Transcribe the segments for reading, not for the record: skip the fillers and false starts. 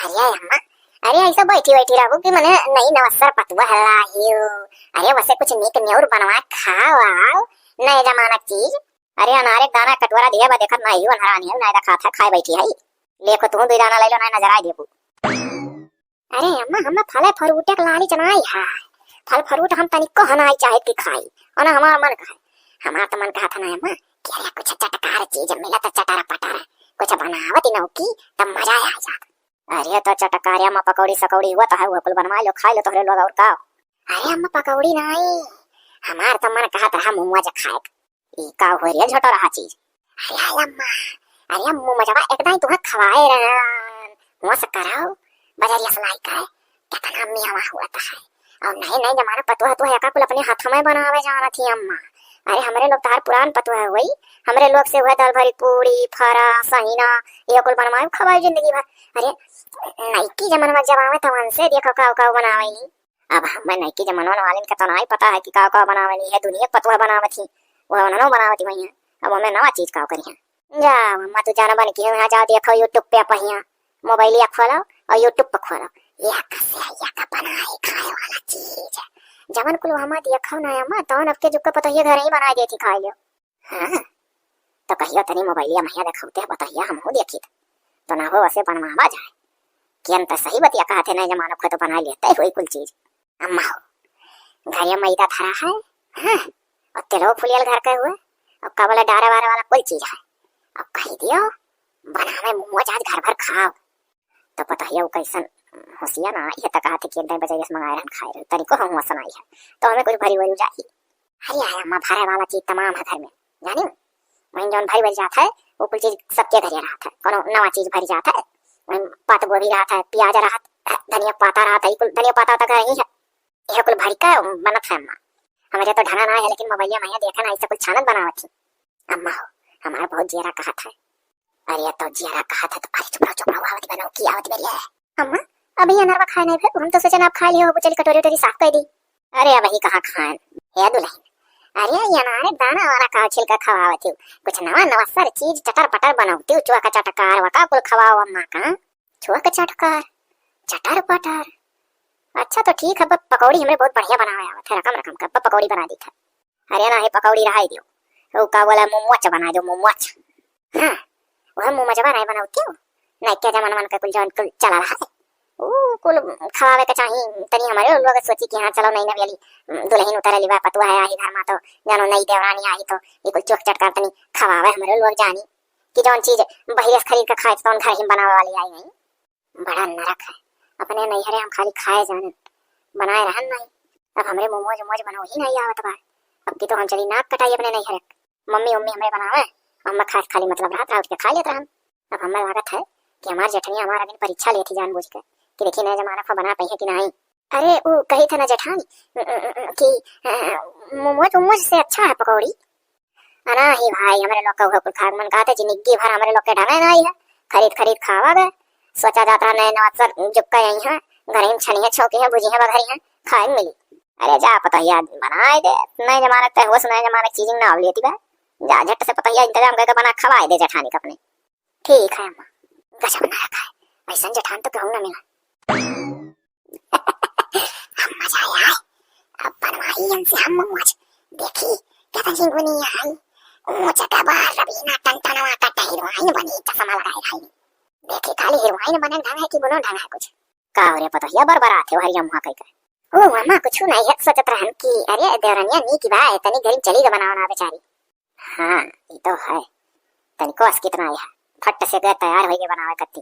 अरे अम्मा, अरे ऐसा बैठी बैठी रहू कि मने नहीं नवसर पतुआ हल्ला हियो। अरे वैसे कुछ निक न्यूर बनवा खाओ आओ, नए जमाना चीज। अरे अनारे दाना कटोरा दिया बा देखत नहीं हो हरानी है, नहीं खाता खाए बैठी है। लेको तू दो दाना ले लो, ना नजर आ देखो। अरे अम्मा, हम फल फ्रूट के लाली चनाई है। फल फ्रूट हम तनिको हनाई चाहे कि खाई, और ना हमारा मन का हमारा तो मन कहा था ना अम्मा कि अरे कुछ चटकार चीज मिला तो चटारा पटारा कुछ बनावत न की तब मजा आ जाता। अरे तो चटकारिया में पकौड़ी सकौड़ी हुआ तो है, वो कुल बनवा लो खा लो तोहरे लोग और का। अरे अम्मा पकौड़ी नहीं, हमार तो मन कहा था मुआ जा खाए ई का हो रे झटो रहा चीज। अरे अम्मा, अरे मुआ जवा एकदम तुम्हें खवाए रहन हुआ से कराओ बाजारिया सलाई का कितना मियावा हुआ था है। और नहीं नहीं जमाना पतुआ तो है का कुल अपने हाथ में बनावे जाना थी अम्मा। अरे हमारे लोग तार पुरान पतुआ है वही, हमारे लोग से हुआ दाल भरी पूरी फरा सहीना ये कुल बनवाए खवाए जिंदगी भर। अरे नईकी जमाना जमावे तवन से देखो का का बनावे नहीं। अब हम नईकी जमाना वाले का तो नहीं पता है कि का बनावे नहीं है, दुनिया पतुआ बनावे थी वो उन्होंने बनावती वही। अब हमें नवा चीज का करी जा अम्मा तू जाना बन की यहाँ जा देखो यूट्यूब पे पहिया मोबाइल या खोलो और यूट्यूब पे खोलो या कैसे या का बनाए खाए वाला चीज जवन कुल हम देखो ना अम्मा तो अब के जुक पता ये घर ही बना देती खाए लो। हां तो कहियो तनी मोबाइलिया महिया देखौते बताइया हम हो देखी तो ना हो वैसे बनवावा जाए कि अंत सही बतिया कहते नहीं जमाना को तो बना लेते हुई कुल चीज। अम्मा हो घर में मैदा धरा है हां और तेलो फुलियल घर का हुआ और कबला डारा वारा वाला कोई चीज है। अब कह दियो बनावे मुंह आज घर भर खाओ तो बताइए वो कैसन होशिया ना ये तक कहते कि एकदम बजाय मंगाए रहन खाए रहे तरीको हम वसन आई है तो हमें कुछ भरी भरी जाई। अरे आया अम्मा भरे वाला चीज तमाम है घर में जानी वहीं जौन भाई भरी जाता है वो कुल चीज सबके घर रहा था कोनो नवा चीज भरी जाता है वहीं पात गोभी रहा था प्याज रहा था धनिया पाता रहा था कुल धनिया पाता तक ही है ये कुल भरी का बनत है अम्मा। हमारे तो ढंगा ना है लेकिन मोबाइलिया मैया देखा ना ऐसा कुछ छानत बनावत थी अम्मा हो हमारा बहुत जीरा कहा था। अरे तो जीरा कहा था तो अरे चुप रहो आवत बनाओ की आवत मेरी है अम्मा अभी अनरवा खाए नहीं फिर हम तो सोचे आप खा लियो चली कटोरी टोरी साफ कर दी। अरे अब ही कहा खान है दुल्हन। अरे ये अनारे दाना वाला का छिलका खवावती कुछ नवा नवा सर चीज चटर पटर बनावती चुआ का चटकार वका कुल खवाओ अम्मा का चुआ का चटकार चटर पटर। अच्छा तो ठीक है पकौड़ी हमने बहुत बढ़िया बनाया हुआ था रकम रकम का पकौड़ी बना दी था। अरे ना ये पकौड़ी रहा दियो वो का बोला मोमोच बना दो मोमोच। हां वह मोमोच बना बनावती हो नहीं क्या जमाना मन का कुल जवन कुल चला रहा है ओ कुल खवावे का चाही तनी हमारे लोग सोची कि हां चलो नहीं नवी वाली दुल्हन उतर ली बा पतुआ है आई घर में तो जानो नई देवरानी आई तो ये कुल चोक चटकार तनी खवावे हमारे लोग जानी कि जौन चीज बहिरे खरीद के खाए तो घर ही बनावे वाली आई नहीं बड़ा नरक है अपने नहीं हरे हम खाली खाए जाने बनाए रहन नहीं। अब हमरे मोमोज मोमोज बनाओ ही नहीं आवत बा अब की तो हम चली नाक कटाई अपने नहीं हरे मम्मी मम्मी हमें बनावे हम खास खाली मतलब रात रात के खा लेते रहन। अब हमें लागत है कि हमारी जेठनी हमारा दिन परीक्षा लेती जानबूझ के कि देखिए नया जमाना को बना पाई है कि नहीं। अरे वो कही था ना जेठानी कि मोमोज मोमोज से अच्छा है पकौड़ी अना ही भाई हमारे लोग का कुल खाग मन कहते जिंदगी भर हमारे लोग के ढंगा नहीं है खरीद खरीद खावा गए सोचा जाता नए नवासर जुक्का यही है घर में छनिया छौकी है भुजी है बघरी है खाए मिली। अरे जा पता याद बनाए दे नए जमाने तक वो नए जमाने चीज ना लेती बा जा झट से पता इंतजाम करके बना खवाए दे जेठानी का अपने। ठीक है अम्मा गजब ना रखा है वैसा जेठान तो कहूँ ना मिला हम मजा आया अब बनवाई हमसे हम मोमोज देखी कहता जिंगुनी आई ऊंचा का बाहर रबीना टंटनवा का हीरोइन बनी चश्मा लगाए भाई देखी खाली हीरोइन बने ढंग है कि बोलो ढंग है कुछ का रे पता या बरबरा थे हरिया मुहा कह के ओ अम्मा कुछ नहीं है सोचत रहन कि अरे देवरनिया नी की बात तनी गरीब चली ग बनावना बेचारी। हां ये तो है तनी कोस कितना है फट से गए तैयार होके बनावे कत्ती।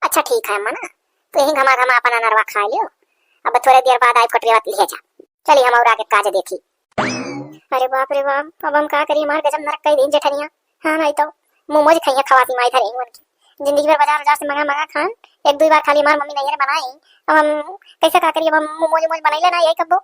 अच्छा ठीक है अम्मा ना तो यही घमा घमा अपना नरवा खा लियो अब थोड़े देर बाद आई कटरी बात ले जा चलिए हम और आगे काज देखी। अरे बाप रे बाप अब हम का करिए मार गजब नरक कई दिन जेठनिया। हां नहीं तो मोमोज खइया खवाती माई धरे उनकी जिंदगी भर बाजार बाजार से मंगा मंगा खान एक दो बार खाली मार मम्मी नहीं बनाई अब हम कैसे का करिए हम मोमोज मोमोज बनाइले ना यही कबो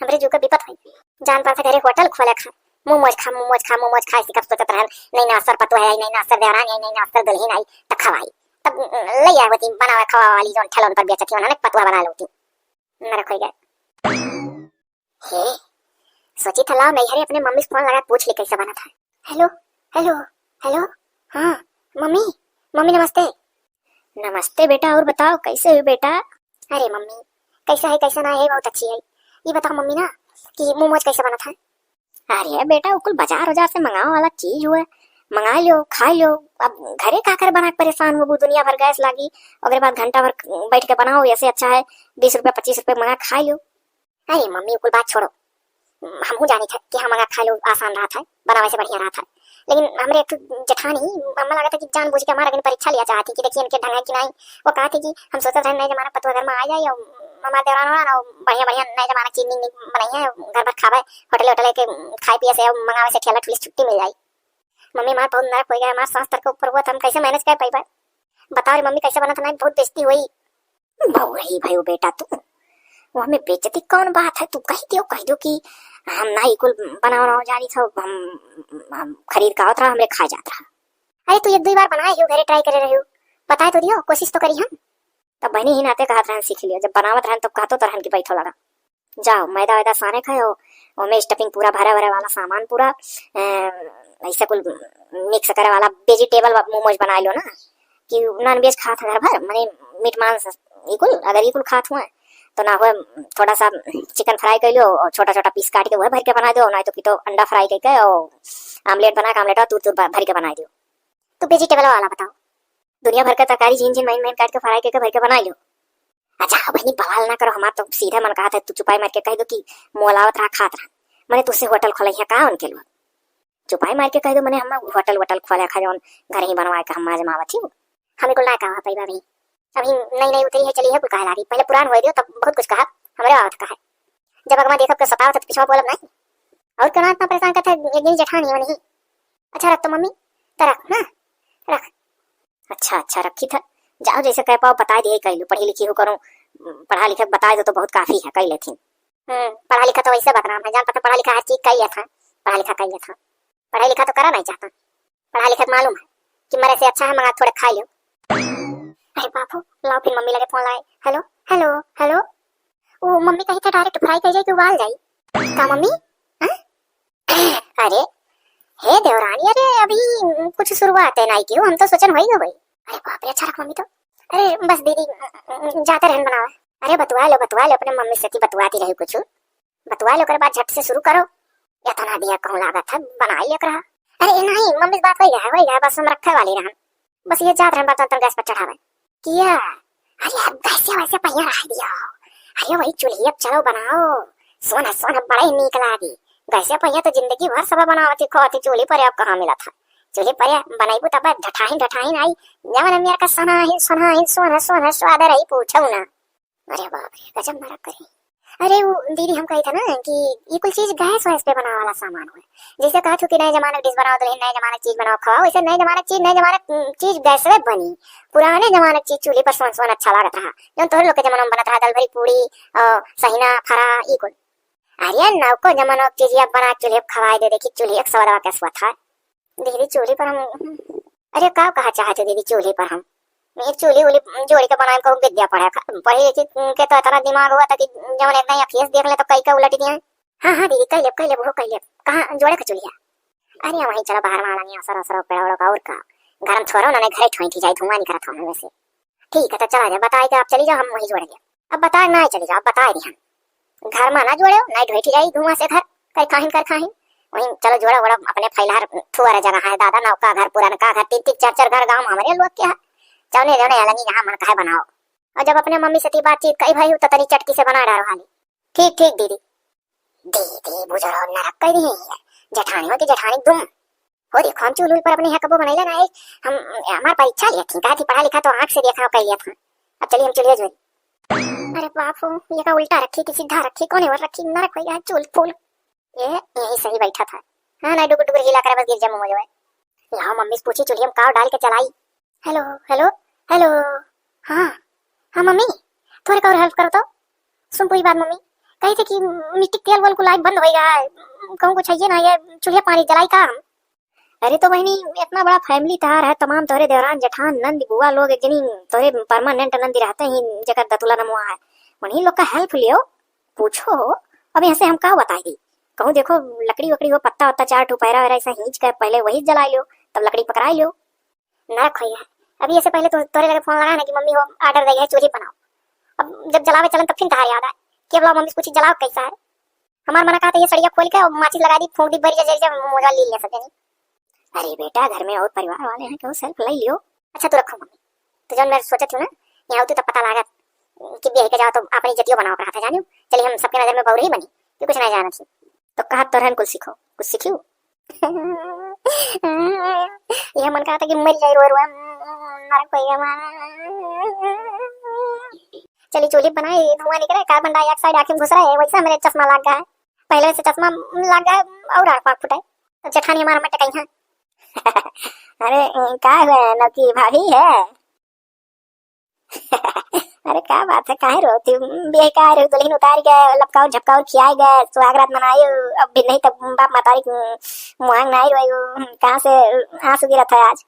हमरे जो का विपत है जान पास घरे होटल खोले खा मोमोज खा सी कब सोचत रहन नहीं ना असर पतो है नहीं ना असर देवरानी नहीं ना असर दुल्हन आई त खवाई तब ले आ होती बनावे खवा वाली जोन ठेलों पर बेचती उन्होंने पतुआ बना लोती मेरा खोई गए। हे सोची था लाओ नहीं हरे अपने मम्मी से फोन लगा पूछ ले कैसे बना था। हेलो हेलो हेलो हाँ मम्मी मम्मी नमस्ते। नमस्ते बेटा, और बताओ कैसे हो बेटा? अरे मम्मी, कैसा है कैसा ना है, बहुत अच्छी है। ये बताओ मम्मी ना कि मोमोज कैसे बना था? अरे बेटा, वो कुल बाजार से मंगाओ वाला चीज हुआ, मंगा लो खा लो। अब घरे का कर बना के परेशान हो, दुनिया भर गैस लागी, अगर बाद घंटा भर बैठ के बनाओ, ऐसे अच्छा है 20 रुपए 25 रुपए मंगा खा लो। अरे मम्मी, कुल बात छोड़ो, हमहू जानी था कि हम मंगा खा लो आसान रहा था, बनावे से बढ़िया रहा था। लेकिन हमरे एक जेठानी अम्मा लगा था कि जानबूझ के हमारा परीक्षा लिया चाहती कि देखिए इनके ढंग है कि नहीं। वो कहा थी कि हम सोचते थे नए जमाना पतवा घर में आ जाए, हमारे देवरान ना बढ़िया बढ़िया नए जमाना चीज बनाई है, घर पर खावे होटल होटल के खाए पिए से मंगावे से ठेला ठुली छुट्टी मिल जाए। मम्मी हमारा बहुत नरक हो गया, हमारा सांस तर के ऊपर हुआ था, हम कैसे मैनेज कर पाई? बताओ रे मम्मी, कैसे बना था? नहीं बहुत बेइज्जती हुई। बहु रही भाई बेटा तू, वो हमें बेइज्जती कौन बात है? तू कह दो कि हम ना कुल बनाओ जानी था, हम खरीद का होता हमरे खा जाता रहा। अरे तू एक दो बार बनाए हो, घरे ट्राई करे रहे हो, बताए तो दियो, कोशिश तो करी हम। तब बहनी ही नाते कहत रहन सीख लियो, जब बनावत रहन तब कहतो तो रहन की बैठो लगा। जाओ मैदा वैदा साने खाओ, ओमे स्टफिंग पूरा भरा भरा वाला सामान पूरा ऐसे कुल मिक्स करे वाला वेजिटेबल मोमोज बना लो ना, कि नॉन वेज खात घर भर मने मीट मांस इकुल, अगर इकुल खात हुआ तो ना हो थोड़ा सा चिकन फ्राई कर लो और छोटा छोटा पीस काट के वह भर के बना दो, नहीं तो कि तो अंडा फ्राई करके और आमलेट बना के आमलेट दूर दूर भर के बना दो। तो वेजिटेबल वाला बताओ, दुनिया भर का तरकारी झीन झीन महीन महीन काट के फ्राई करके भर के बना लो। अच्छा बहनी बवाल ना करो, हमारा तो सीधा मन कहा था तू चुपाई मार के कह दो कि मोलावत रहा खात रहा, मैंने तुझसे होटल खोला है कहा उनके लोग, चुपाई मार के कह दो मैंने हम होटल वोटल खोला खा जो घर ही बनवाए का हम मावत ही हमें को ना कहा पाई भाभी, अभी नई नई उतरी है चली है कुल कहा लागी, पहले पुरान हो दियो तब बहुत कुछ कहा हमारे आवत कहा, जब अगमा देखब तो सताव तो पिछवा बोलब नहीं, और क्यों इतना परेशान करता है एक दिन जेठानी हो नहीं। अच्छा रख तो मम्मी, तो रख ना रख। अच्छा रखी था, जाओ जैसे कह पाओ बता दिए कह लो, पढ़ी लिखी हो करो, पढ़ा लिखा बता दो तो बहुत काफी है, कह लेती। पढ़ा लिखा तो वैसे बदनाम है, जान पता पढ़ा लिखा हर चीज कही था, पढ़ा लिखा कही था, पढ़ा लिखा तो करा नहीं चाहता, पढ़ा लिखा मालूम है कि मेरे से अच्छा है मंगा थोड़ा खा लो। अरे बापू लाओ, फिर मम्मी लगे फोन लाए, हेलो हेलो हेलो, वो मम्मी कही था डायरेक्ट फ्राई कर जाए कि उबाल जाए का मम्मी? अरे हे देवरानी, अरे अभी कुछ शुरुआत है नहीं क्यों, हम तो सोचन वही हो गई। अरे बाप रे, अच्छा रख मम्मी तो, अरे बस दीदी जाते रहन बनावा। अरे बतवा लो अपने मम्मी से बतवाती रही कुछ, बतवा लो कर बाद झट से शुरू करो, या तो ना दिया कहूँ लागत है बना ही रहा। अरे नहीं मम्मी बात वही है बस हम रखे वाली रहन, बस ये जात रहन बर्तन गैस पर चढ़ावे किया। अरे अब गैसे वैसे पहिया रख दिया, अरे वही चूल्ही अब चलो बनाओ, सोना सोना बड़े नीक लागी, गैसे पहिया तो जिंदगी भर सब बनावती खोती, चूल्ही पर अब कहाँ मिला था, चूल्ही पर बनाई तब ढठाही आई जवन मेरा का सोना सोना स्वाद रही पूछो ना। अरे बाप रे गजब मरक करी। अरे वो दीदी हम कही था ना कि ये कोई चीज गैस वैस पे बना वाला सामान हो, जैसे कहा कि नए जमाने डिश बनाओ तो नए जमाने चीज बनाओ खाओ, वैसे नए जमाने चीज गैस पे बनी, पुराने जमाने चीज चूल्हे पर सोन सोन अच्छा लागत रहा, जो तोहर लोग के जमाना में बनत रहा दाल भरी पूरी सहीना फरा ई कुल। अरे नौको जमाना चीज बना चूल्हे खवाए दे, देखी चूल्हे सवादवा कैसा था दीदी चूल्हे पर हम। अरे का कहा चाहते दीदी चूल्हे पर हम चूल्ही उली जोड़ी के बनाए कहूँ विद्या पढ़ी लिखी के तो इतना दिमाग हुआ था कि जब एक नया फेस देख ले तो कई का उलट दिया। हाँ दीदी कह ले वो कह ले कहाँ जोड़े का चूल्हा? अरे वहीं चलो बाहर वाला नहीं असर असर पेड़ का और का घर में छोड़ो ना घरे ठोई थी जाए धुआं नहीं करा था वैसे। ठीक है तो चला जाए बताए आप चली जाओ हम वही जोड़ दिया, अब बताए ना चली जाओ बताए दी हम घर में ना जोड़े नहीं ढोई जाई धुआं से घर कर खाही वहीं चलो जोड़ा वोड़ा अपने फैलार थुआरा जगह है दादा नौका घर पुराना का घर 3-3 4-4 घर गाँव हमारे लोग क्या चौने जौने अलग यहाँ मन का बनाओ, और जब अपने मम्मी से बातचीत कई भाई तो तनी चटकी से बना डालो हाली। ठीक दीदी दीदी बुझरो नरक कर दी है जेठानी हो की जेठानी तुम हो देखो हम चूल्हे पर अपने यहाँ कबो बनाई लेना हम हमारे परीक्षा लिया थी कहा थी पढ़ा लिखा तो आँख से देखा कर लिया था, अब चलिए हम चूल्हे जोड़ी। अरे बाप ये का उल्टा रखी कि सीधा रखी कोने और रखी नरक हो गया चूल फूल ये यही सही बैठा था। हाँ ना डुगुर डुगुर हिला कर बस गिर जा मुझे लाओ मम्मी से पूछी चूल्हे हम काव डाल के चलाई। हेलो हेलो हेलो हाँ मम्मी थोड़े का और हेल्प करो तो सुन पूरी बात मम्मी कही थी कि मिट्टी तेल वाल को लाइट बंद हो गया कहूँ कुछ है ना ये चूल्हे पानी जलाई का हम। अरे तो बहनी इतना बड़ा फैमिली तार है तमाम तोरे देवरान जेठान नंद बुआ लोग एक जनी तोरे परमानेंट नंदी रहते हैं जगह दतुला नमुआ है उन्हीं लोग का हेल्प लियो पूछो। अब यहाँ से हम क्या बताई दी कहूँ देखो लकड़ी वकड़ी वो पत्ता वत्ता 4 ठो पैरा वैरा ऐसा खींच कर पहले वही जला लो तब लकड़ी पकड़ा लो ना खोया अभी ऐसे पहले तो तोरे लगे फोन लगा ना कि मम्मी हो ऑर्डर दे है चूल्ही बनाओ। अब जब जलावे चलन तब फिर धार याद आए कि बोला मम्मी से पूछी जलाओ कैसा है। हमार मना कहा था ये सड़िया खोल के और माचिस लगा दी फूंक दी बड़ी जैसे मोजा ले लिया सब जनी। अरे बेटा घर में और परिवार वाले हैं क्यों सेल्फ ले लियो। अच्छा तो रखो मम्मी तो जब मैं सोचा थी ना यहाँ होती तो पता लगा कि ब्याह के जाओ तो अपनी जतियो बनाओ रहा था जानियो। चलिए हम सबके नजर में बहुरी ही बनी कि कुछ नहीं जाना थी तो कहा तो रहन कुछ सीखो कुछ सीखियो। यह मन कहा था कि मर जाए रो रो नरक होएगा। चली चूल्ही बनाई धुआं निकले कार्बन डाइऑक्साइड आंखें घुस रहा है वैसा मेरे चश्मा लग गया है। पहले से चश्मा लग गया और आंख फुटाई तो जेठानी हमारा मट गई है। अरे क्या हुआ नौकी भाभी है। अरे क्या बात है काहे रोती बेह का रे दुल्हन उतार गए लपकाओ झपकाओ खियाए गए सुहागरात मनाई अब भी नहीं तब बाप मातारी मुहांग नहीं रोई कहाँ से आंसू गिरा था आज।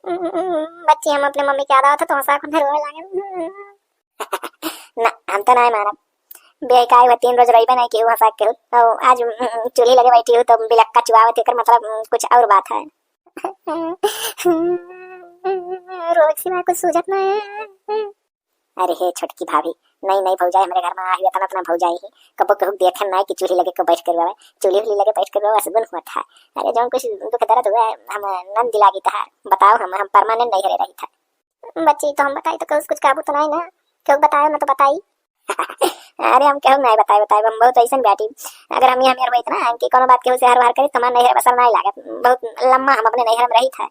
बच्ची हम अपने मम्मी के याद आता तो हंसा खुद रोने लगे। ना हम तो नहीं माना बेह का हुआ 3 रोज रही नहीं केहू हंसा केहू और आज चूल्ही लगे बैठी हूँ तो बिलक्का चुआवत कर मतलब कुछ और बात है। रोज सिवा कुछ सूझत नहीं। अरे हे छोटकी भाभी नहीं नहीं भौजाई हमारे घर में आई है तना भौजाई ही कबो कहू देखन नहीं कि चूल्ही लगे को बैठ कर चूल्ही लगे बैठ कर असगुन हुआ था। अरे जो कुछ दुख दर्द हुआ हम नन दिलागी था बताओ हम परमानेंट नहीं रही था। बच्ची तो हम बताई तो कुछ काबू तो नहीं ना क्यों बताओ ना तो बताई। अरे हम कहूँ नहीं बताए हम बहुत ऐसा बैठी अगर हम यहाँ रही ना कि कोनो बात केहू से हर बार करी तो हमारे नैहर बसर नहीं लागत बहुत लम्बा हम अपने नैहर में रही था।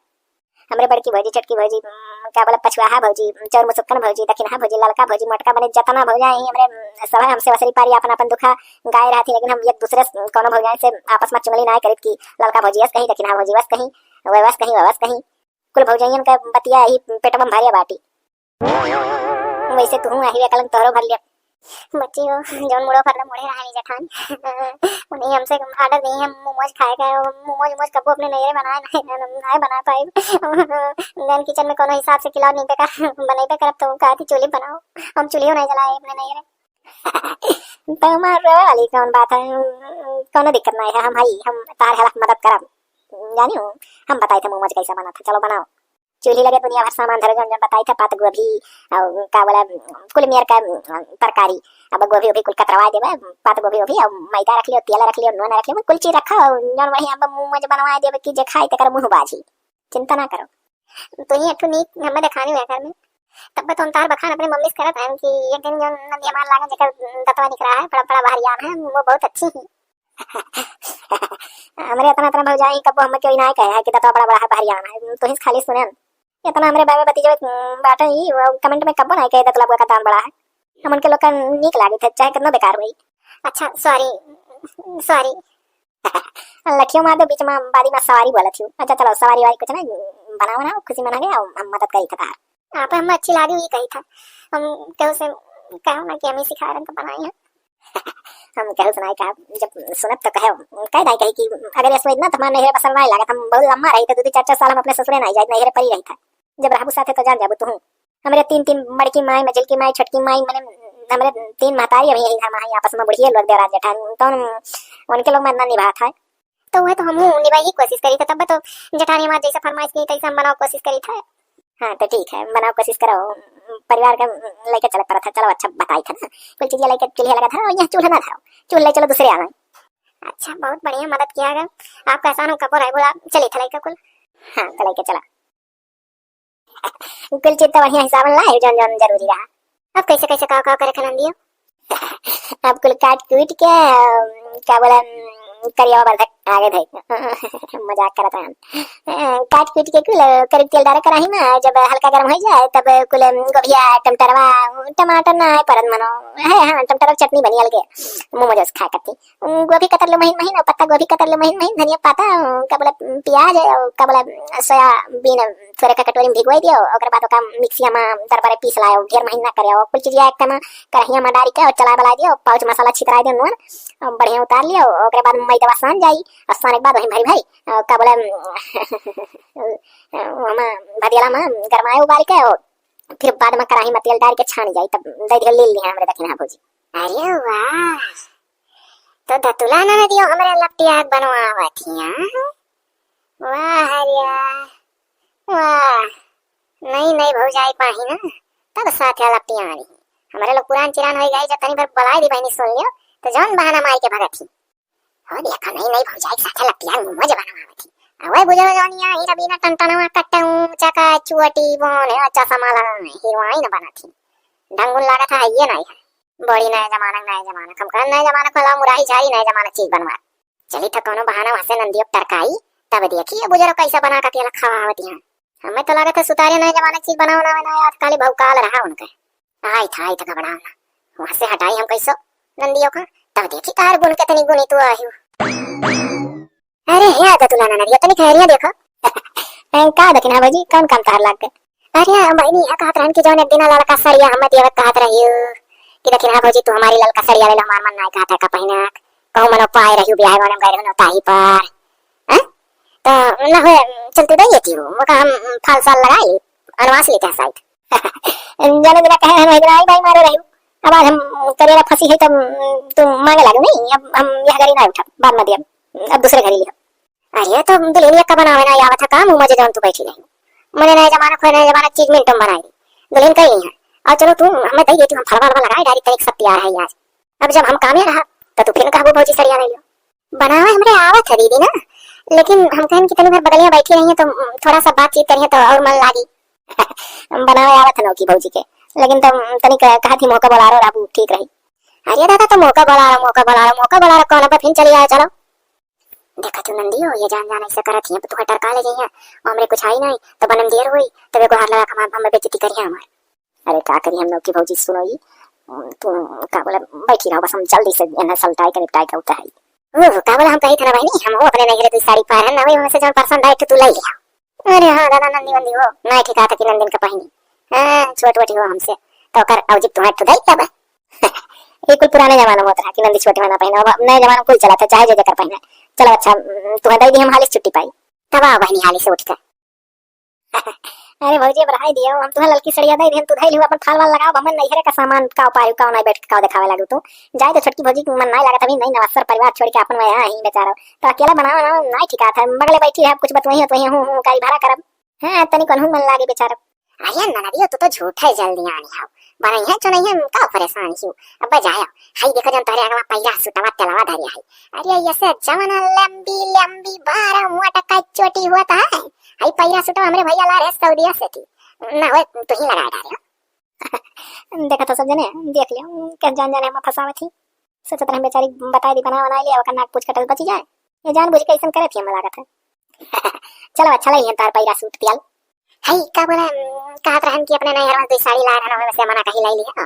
हमरे बड़की भौजी चटकी भौजी क्या बोला पछुआहा भौजी चौर मुसुक्कन भौजी दक्षिणा भौजी ललका भौजी मटका बने जतना भौजाई हमरे सब हमसे वसरी पारी अपन अपन दुखा गाय रहती लेकिन हम एक दूसरे कोनो भौजाई से आपस में चुगली नहीं करित कि ललका भौजी बस कहीं दक्षिणा भौजी बस कहीं वह कहीं कुल भौजाइयन का बतिया ही पेट में भरिया बाटी वैसे तू आई कलंग तोहरो भर लिया। बच्ची हो जौन मुड़ो फरला मुड़े रहा जेठानी उन्हें हमसे ऑर्डर दिए हम मोमोज खाएगा मोमोज कबो अपने नैरे बनाए नहीं बना पाए नैन किचन में कोनो हिसाब से खिलाओ नहीं बेकार बनेबे करब तो कहा थी चूल्ही बनाओ हम चूल्ही नहीं जलाए अपने नैरे। तो हमारे वाली कौन बात है कोनो दिक्कत नहीं है हम तार हेल्प मदद करब जानी हूँ हम बताए थे मोमोज कैसा बना था चलो बनाओ। चूल्ही लगे दुनिया भर सामान धरे जन बताई था पात गोभी और का बोला कुल मेर का तरकारी अब गोभी कुल कतरवा देबे पात गोभी और मैदा रख लियो तेल रख लियो नून रख लियो कुल चीज रखा जन वही अब मुंह में बनवा देबे कि जे खाई तकर मुंह बाजी चिंता ना करो। तो ये अठू नीक हमें दिखानी हुआ घर में तब तो तार बखान अपने मम्मी से करत हैं कि एक दिन जो नदी हमार लागे जकर दतवा निकला है बड़ा बड़ा भारियान है वो बहुत अच्छी है। हमरे इतना भौजाई कब हम कोई ना कहे कि दतवा बड़ा बड़ा भारियान है तो हिस खाली सुने इतना हमरे बाबा बती जब बाटा ही कमेंट में कब ना कहे दतला का दाम बड़ा है हमन के लोग का नीक लागे थे चाहे कितना बेकार हुई। अच्छा सॉरी लठियों मार दो बीच में बादी में सवारी बोला थी। अच्छा चलो सवारी वाली कुछ ना बनाओ खुशी मना गया हम मदद करी था आप हम अच्छी लागी हुई कही था हम कहू से कहो ना कि हम ही सिखा रहे तो बनाई है। हम कहू सुनाई कहा जब सुनब तो कह दाई कही कि अगर ऐसा इतना तो हमारे नहरे पसंद नहीं लगा हम बहुत लम्बा रही था 2-4 साल हम अपने ससुरे नहीं जाए नहरे परी रही था जब रहबू साथे तो जान जाबू तू हमरे 3 बड़की माई मजल की माई छटकी माई मैंने हमरे 3 महतारी अभी यही घर में आपस में बुढ़िया लोग देवराज जेठान तो उनके लोग मरना निभा था तो वह तो हम निभाई की कोशिश करी था तब तो जेठानी हमारे जैसे फरमाइश की तैसे हम बनाओ कोशिश करी था। हाँ तो ठीक है बनाओ कोशिश करो परिवार का लेके चले पड़ा था चलो अच्छा बताई था ना कुल चीजें लेके चूल्हा लगा था और यहाँ चूल्हा ना था चूल्हे चलो दूसरे आ गए। अच्छा बहुत बढ़िया मदद किया अगर आपका एहसान हो कपूर है बोला चली था लेके कुल हाँ तो लेके चला कुल चीज तो बढ़िया हिसाब लाए जन जन जरूरी रहा। अब कैसे कैसे का करे खनन दियो अब कुल काट कूट के क्या बोला करिया बंधक आगे थे मजाक करता है काट कूट के कुल करीब तेल डाल कराही में जब हल्का गर्म हो जाए तब कुल गोभिया टमाटरवा टमाटर ना है परत मनो है हाँ टमाटर चटनी बनी अलगे मोमोज खा करती गोभी कतर लो महीन महीन पत्ता गोभी कतर लो महीन महीन धनिया पाता का बोला प्याज का बोला सोयाबीन थोड़े का कटोरी में भिगवाई दियो ओकर बाद ओका मिक्सिया में दरबारे पीस लायो ढेर महीना करियो कुल चीज एक कमा कढ़िया में डाल के और चला बला दियो पाउच मसाला छितरा दियो नून बढ़िया उतार लियो ओकर बाद मैदा सान जाई और साने के बाद वही भाई का बोला भदियाला में गरमाए उबाल के और फिर बाद में कढ़ाई में तेल डाल के छान जाई तब दही ले लिया हमरे दक्षिणा भौजी। अरे वाह तो दतुला ना दियो हमरे लपटिया बनवावतिया वाह हरिया वाह नहीं नहीं भौजाई पाही ना तब साथ वाला पियानी हमारे लोग पुरान चिरान हो गए जब तनी भर बलाई दी बहनी सुन लियो तो जौन बहाना मार के भगत थी हो देखा नहीं नहीं भौजाई साथ वाला पियान मजे बनावा थी अवे बुझो जानिया हीरा बिना टंटनवा कट्टू चका चुअटी बोन अच्छा समाला हीरोइन बना थी ढंगुन लगा था ये नहीं है बड़ी नया जमाना कम कर नया जमाना खोला मुराही झारी नया जमाना चीज बनवा चली था कोनो बहाना वहां से नंदियो टरकाई तब देखिए बुजुर्ग कैसा बना के अकेला खावावती हैं हमें तो लगा था सुतारे नए जमाने की चीज बनाओ ना आज काली भौकाल रहा उनका आई था घबराना वहां से हटाई हम कैसो नंदियों का तब देखी तार गुण कितनी गुनी तू आई अरे याद है तुला नंदिया तनी खैरिया देखो का देखना बाजी कौन काम तार लाग गए अरे बहनी या कहत रहन की जौन एक दिन ललका सरिया हम देव कहत रहियो कि देखना भौजी तू हमारी ललका सरिया ले हमार मन नहीं कहता का पहिना कहूं मनो पाए रहियो ब्याह गने गए रहनो ताही पर हैं तो ना हो चलते दई थी मका हम फाल साल लगाई अनवास लेते हैं साइड जाने देना कहे हम इधर आई भाई मारे रहियो अब आज हम करेला फंसी है तब तुम मांगे लागो नहीं अब हम यह घरी ना उठा बाद में दिया अब दूसरे घरी लिया अरे तो दुल्हनिया का बनावे ना आवा था काम मुझे जौन तू बैठी रही मैंने नया जमाना खोए नया जमाना चीज मिनटम बनाई दुल्हन कही नहीं है और चलो तू हमें दई देती हम फलवा लगाए डायरेक्ट तारीख सब तैयार है आज अब जब हम कामे रहा तो तू फिर कहबो भौजी सरिया ले लियो बनावे हमरे आवत है दीदी ना लेकिन हम कहन की तनी भर बगलियां बैठी रही है तो थोड़ा सा बातचीत करिए तो और मन लागी बनावे आवत है नौकी भौजी के लेकिन तो तनी कहा थी मौका बोला रहा ठीक रही अरे दादा तो मौका बोला रहा कौन अब फिर चली आया चलो देखा तू नंदियो ये जान ऐसे करत है तू हटर का ले जइया हमरे कुछ आई नहीं तो बनम देर हुई तब को हाथ लगा के हम बेइज्जती करिए हमार अरे का करी हम लोग की भौजी सुनो ये तू का बोले बैठी रहो बस हम जल्दी से एना सलटाई के निपटाई का होता है ओ का बोले हम कही था ना बहनी हम अपने नहीं रे तू साड़ी पहन ना वही से जौन पसंद आए तू ले लिया अरे हां दादा नंदी हो नहीं ठीक था कि नंदन का पहनी हां छोटी हो हमसे तो कर औ जिप तुम्हारे तो दई तब ये कोई पुराने जमाना में होता है कि नंदी छोटे वाला पहना अब नए जमाना कोई चला था चाहे जो जकर पहना चलो अच्छा तुम्हें दई दी हम हाली छुट्टी पाई तब आओ बहनी हाली से उठकर अरे भौजी बढ़ाई दियो हम तुम्हें ललकी सड़िया दई दी तू धइल अपन फाल वाल लगाओ हमन नहीं हरे का सामान का पायु का नहीं बैठ का दिखावे लागू तू जाए तो छोटकी भौजी मन नहीं लगा तभी नहीं नवसर परिवार छोड़ के अपन वहां ही बेचारा तो अकेला बनाओ ना नहीं ठीक था बगले बैठी है कुछ बतवही हो तो हूं काई भाड़ा करब हां तनी कोन मन लागे बेचारा अरे ना दियो तू तो झूठा जल्दी आनी हो बनाई है तो नहीं है का परेशान छी अब बजाया हाई देखो जन तारे आगवा पहिला सुतवा तलवा धरिया है अरे ऐसे जमाना लंबी बारा मोटा का चोटी हुआ था हाई पहिला सुतवा हमरे भैया ला रे सऊदीया से थी ना हो तू ही लगा डालियो देखा तो सब जने देख लियो के जान जाने हम फसावे थी सोचत रहे बेचारी बता दी बना लिया वका नाक पूछ कटल बची जाए ये जान बुझ के ऐसन करे थी हम लागत है चलो अच्छा लगी तार पहिला सूट पियाल हाई का बोला कहत रहन कि अपने नहीं हरवा दो साड़ी ला रहन में से मना कही लाई लिया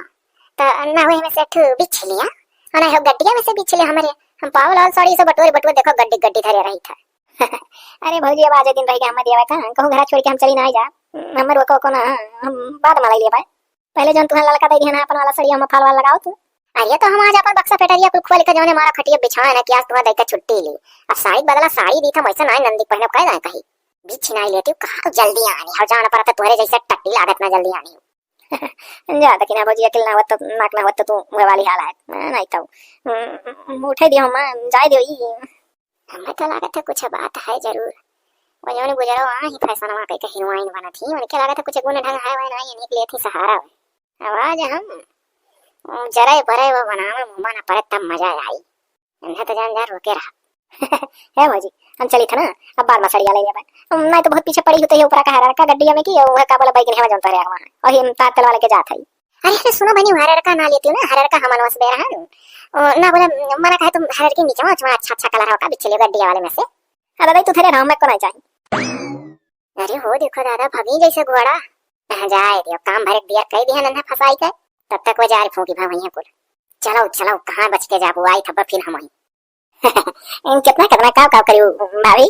तो ना होए में से ठू बिछ लिया और हो गड्डिया में से बिछ ले हमरे हम पावल और साड़ी से बटोर देखो गड्डी धरे रही था अरे भौजी अब आज दिन रह गया हम देवा का कहूं घर छोड़ के हम चली ना जा हमर को ना हम बाद में लाई लिया भाई पहले जन तुहा ललका दई ना अपन वाला साड़ी हम फाल वाला लगाओ तू अरे तो हम आज अपन बक्सा पेटरिया कुल खोल के जौने मारा खटिया बिछाए ना कि आज तुहा दई के छुट्टी ली अब साड़ी बदला साड़ी दी था वैसे ना नंदी पहने कह रहा कहीं बीच नहीं लेती कहा जल्दी आनी और जाना पड़ा तुम्हारे जैसे टट्टी लागत ना जल्दी आनी जा तक ना भौजी अकेला ना होत नाक ना होत तू मुंह वाली हाल है नहीं तो उठे दियो हम जाए दियो ई हमें तो लागत है कुछ बात है जरूर वो जौन गुजरो ही फैशन में कहीं हीरोइन बना थी उनके लागत है कुछ गुण ढंग है वही नहीं निकले थी सहारा आवाज हम जरा बरे वो बनावे मुंह ना पड़े तब मजा आई इन्हें तो जान जा रोके रहा है भौजी हम चली था ना अब बार में सड़िया ले लिया नहीं तो बहुत पीछे पड़ी होते है ऊपर का हरा का गड्डिया में की वो का बोला बाइक ने जन तरे वहां और हम तार तलवा लेके जात है अरे सुनो बनी हरा का ना लेती हूं ना हरा का हमन वस दे रहा ना बोले मना कहे तुम हरा के नीचे में अच्छा कलर का बिछले गड्डिया वाले में से अरे दादा तू थरे राम में को नहीं चाहिए अरे हो देखो दादा भगी जैसे घोड़ा जाए दियो काम भर दिया कह दिया नन्हा फसाई के तब तक वो जा रही फूकी भाई कुल चलो कहां बच के जाबू आई थब फिर हम कितना काव करियो भाभी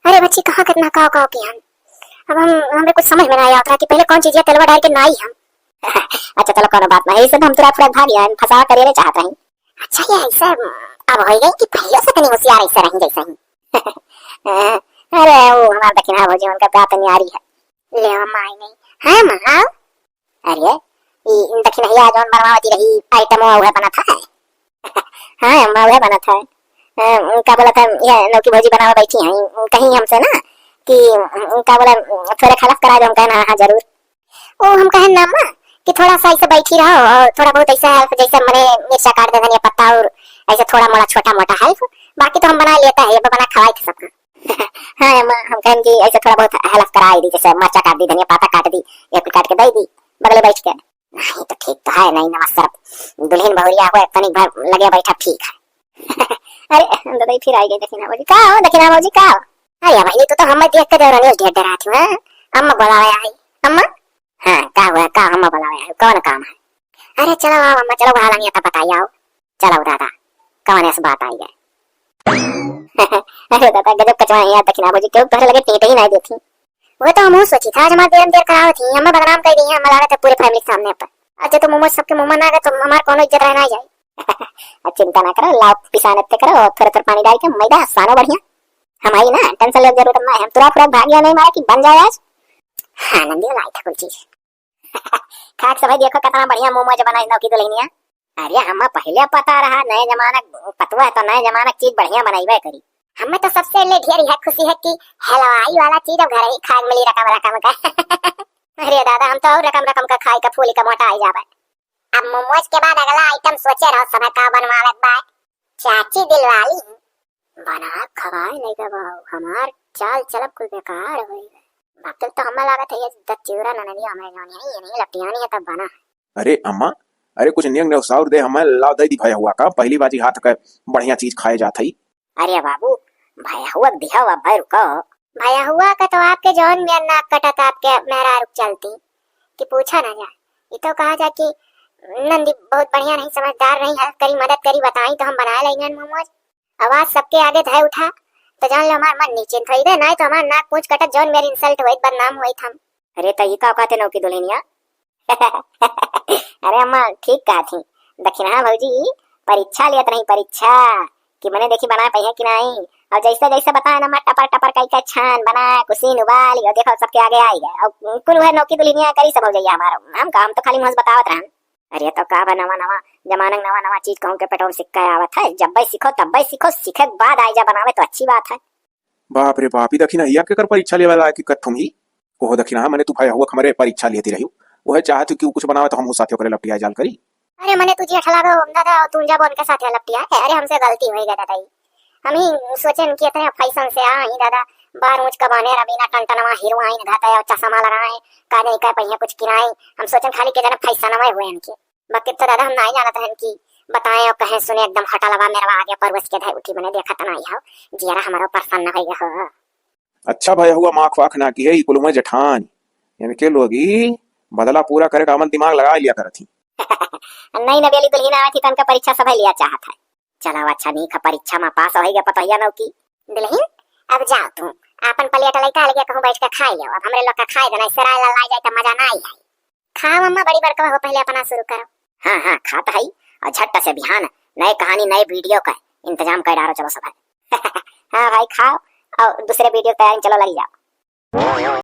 अरे बच्ची कहाँ कितना काव की हम अब हमें कुछ समझ में नहीं आता कि पहले कौन चीज है तलवा डाल के ना ही हम अच्छा चलो कोनो बात नहीं सब हम तुरा पूरा भाग गया फंसा करे ले चाहत रही अच्छा ये ऐसा अब हो गई कि पहले से तनी होशियार ऐसा रही जैसा ही अरे वो हमारा दक्षिणा भौजी उनका बात नहीं आ रही है ले हम आई नहीं हां मां अरे ये दक्षिणा जौन बरमावती रही आइटम वो बना था हां मैं बना था का बोला था ये नौकी भौजी बनावा बैठी हैं कहीं हमसे ना कि का बोला थोड़ा खलास करा दो हम कहना हां जरूर ओ हम कहे ना अम्मा कि थोड़ा सा ऐसे बैठी रहो और थोड़ा बहुत ऐसा हेल्प, जैसे मैंने मिर्चा काट दे धनिया पत्ता और ऐसे थोड़ा मोड़ा छोटा मोटा हेल्प, बाकी तो हम बना लेता है, ये बना खवाई थे सबका। हाँ अम्मा हम कहें कि ऐसे थोड़ा बहुत हेल्प करा दी, जैसे मिर्चा काट दी, धनिया पत्ता काट दी, एप्पल काट के दे दी बगले बैठ के। नहीं तो ठीक तो है, नहीं नमस्कार दुल्हन बहुरिया हुआ तनिक भर लगे बैठा ठीक है। अरे दादा फिर आई गई दक्षिणा बाबूजी का हो, दक्षिणा बाबूजी का हो। अरे भाई तो हम देख के देवरानी उस ढेर डरा थी। हां अम्मा बुलाया है अम्मा। हाँ का हुआ का अम्मा बुलाया है, कौन काम है? अरे चलो आओ अम्मा, चलो बहाना नहीं आता बताइए, आओ चलो दादा कौन ऐसी बात आई है। अरे दादा गजब कचवा है यार दक्षिणा बाबूजी, क्यों पहले लगे टेटे ही नहीं देती। वो तो हम सोची था आज हमारे देर कराओ थी, हमें बदनाम कर दी है, हमें लगा था पूरे फैमिली के सामने पर। अच्छा तो मोमोज सबके मुंह में ना गए तो हमार कोनो इज्जत रहना जाए। चिंता ना करो, लाओ पिसाने ते करो, थोड़ा थोड़ा पानी डाल के मैदा सानो बढ़िया। हमारी ना टेंशन ले जरूरत ना है, हम तुरा पूरा भागिया नहीं मारा कि बन जाए आज। हाँ नंदी लाई था कोई चीज। खाक सब देखो कितना बढ़िया मोमोज बनाई नौ की दुल्हनिया। अरे हमें पहले पता रहा नए जमाना पतवा है तो नए जमाना चीज बढ़िया बनाई करी। हमें तो सबसे ले ढेर यह खुशी है कि हलवाई वाला चीज अब घर ही खाए मिली रकम रकम का। अरे दादा हम तो और रकम रकम का खाई का फूली का मोटा आई जावे। अब मोमोज के बाद अगला आइटम सोचे रहो सब का बनवावे बा। चाची दिलवाली बना खवाए नहीं का बाऊ, हमार चाल चलब कुल बेकार हो गई। बाप तो हमें लागत है ये दच्चूरा ननदी हमें जानी है, ये नहीं लपटियानी है तब बना। अरे अम्मा अरे कुछ नियंग ने साउर दे, हमें लाव दे दी भया हुआ का पहली बाजी हाथ का बढ़िया चीज खाए जात है। अरे बाबू भया हुआ दिया हुआ भाई रुको, भया हुआ का तो आपके जौन में नाक कटा था आपके मेहरा रुक चलती कि पूछा ना जाए। ये तो कहा जाए कि नंदी बहुत बढ़िया नहीं, समझदार नहीं, हेल्प करी मदद करी बताई तो हम बनाए लेंगे मोमोज। आवाज सबके आगे धाय उठा तो जान लो हमार मन नीचे थई दे, नहीं तो हमार नाक पूछ कटत जौन मेरी इंसल्ट हुई बदनाम हुई थम। अरे तो ये का कहते नौ की दुल्हनिया। अरे अम्मा ठीक कहा थी दक्षिणा भौजी, परीक्षा लिया नहीं परीक्षा कि मैंने देखी बना पाई है कि नहीं, और जैसा जैसा बताया ना मैं टपर टपर कई का छान बना कुसीन उबाल और देखो सबके आगे आई गए और कुल है नौकी दुल्हनिया करी सब हो जाइए हमारा हम काम तो खाली मुझे बतावत रहन। अरे तो का बा नवा नवा जमाना नवा नवा चीज कहूं के पेटों सिक्का आवत है, जब भाई सीखो तब भाई सीखो, सीखे के बाद आई जा बनावे तो अच्छी बात है। बाप रे बाप, ही दक्षिणा हिया के कर परीक्षा ले वाला कि कथुम ही को दक्षिणा मैंने तू भया हुआ हमारे परीक्षा लेती रही, वो है चाहत कि कुछ बनावे तो हम साथियों करे लपटिया जाल करी। अरे मैंने तुझे अठला दो दादा तू जा बोन के साथ लपटिया है। अरे हमसे गलती हो गई दादा, हम ही सोचन कि इतने फैशन से आई दादा बार ऊंच कबाने रबीना टंटनवा हीरो आई घाता है चश्मा लगाए का नहीं का पहिया कुछ किराए, हम सोचन खाली के जन फैशनवा हुए इनके बाकी तो दादा हम नहीं जानत हन कि बताएं और कहें सुने एकदम हटा लगा मेरा आगे परवश के धाय उठी मैंने देखा तो नहीं हो जियारा हमारा प्रसन्न हो गया हो। अच्छा भया हुआ माख वाख ना की है कुल में जठान इनके लोगी बदला पूरा करे का मन दिमाग लगा लिया करती। नहीं नबेली दुल्हन आई थी तो उनका परीक्षा सब लिया चाहत है। चलो अच्छा नहीं का परीक्षा में पास हो गया पतहिया नौ की दुल्हन। अब जाओ तू अपन प्लेट लेके लगे कहूं बैठ के खाई लो, अब हमरे लोग का खाई देना सराय लाई जाए तो मजा ना आई है। खाओ अम्मा बड़ी बड़का हो पहले अपना शुरू करो। हाँ हाँ खाता है और झट से बिहान नए कहानी नए वीडियो का इंतजाम कर डालो चलो सब। हाँ भाई खाओ और दूसरे वीडियो तैयारी चलो लगी जाओ।